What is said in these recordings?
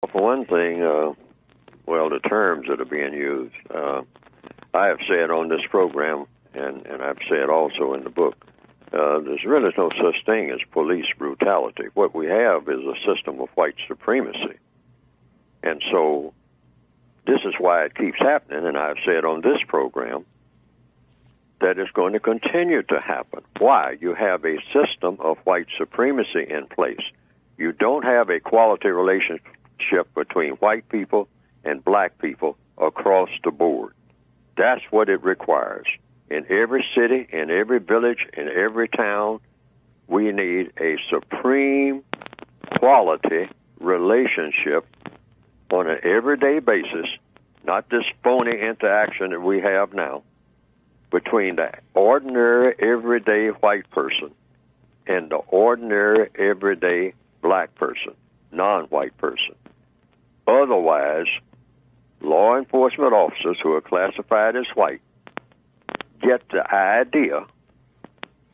For one thing, the terms that are being used, I have said on this program, and I've said also in the book, there's really no such thing as police brutality. What we have is a system of white supremacy. And so this is why it keeps happening, and I've said on this program that it's going to continue to happen. Why? You have a system of white supremacy in place. You don't have a quality relationship between white people and black people across the board. That's what it requires. In every city, in every village, in every town, we need a supreme quality relationship on an everyday basis, not this phony interaction that we have now, between the ordinary, everyday white person and the ordinary, everyday black person, non-white person. Otherwise, law enforcement officers who are classified as white get the idea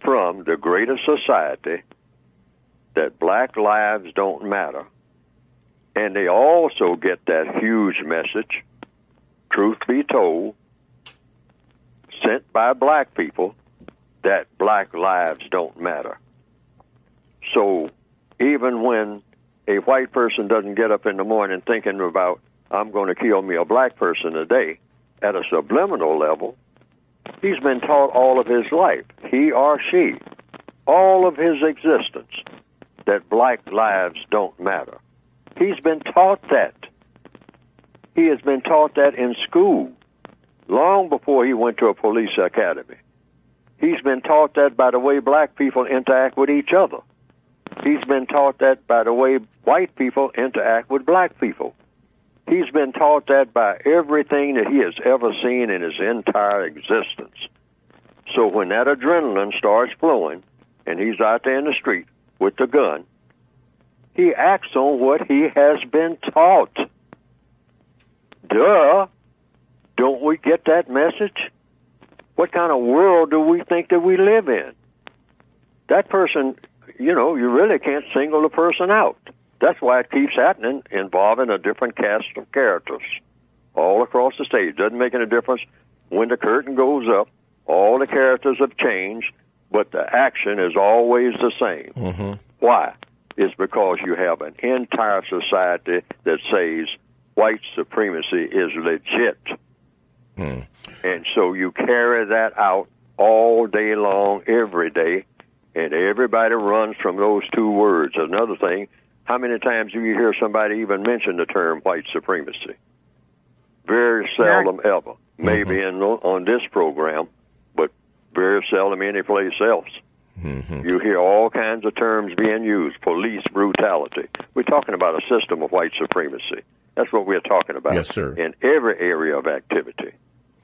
from the greater society that black lives don't matter, and they also get that huge message, truth be told, sent by black people, that black lives don't matter. So even when a white person doesn't get up in the morning thinking about, I'm going to kill me a black person today, at a subliminal level, he's been taught all of his life, he or she, all of his existence, that black lives don't matter. He's been taught that. He has been taught that in school, long before he went to a police academy. He's been taught that by the way black people interact with each other. He's been taught that by the way white people interact with black people. He's been taught that by everything that he has ever seen in his entire existence. So when that adrenaline starts flowing and he's out there in the street with the gun, he acts on what he has been taught. Duh! Don't we get that message? What kind of world do we think that we live in? That person, you really can't single a person out. That's why it keeps happening, involving a different cast of characters all across the stage. Doesn't make any difference when the curtain goes up. All the characters have changed, but the action is always the same. Mm-hmm. Why? It's because you have an entire society that says white supremacy is legit. Mm. And so you carry that out all day long, every day, and everybody runs from those two words. Another thing, how many times do you hear somebody even mention the term white supremacy? Very seldom ever. Maybe on this program, but very seldom anyplace else. Mm-hmm. You hear all kinds of terms being used. Police brutality. We're talking about a system of white supremacy. That's what we're talking about. Yes, sir. In every area of activity,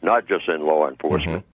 not just in law enforcement.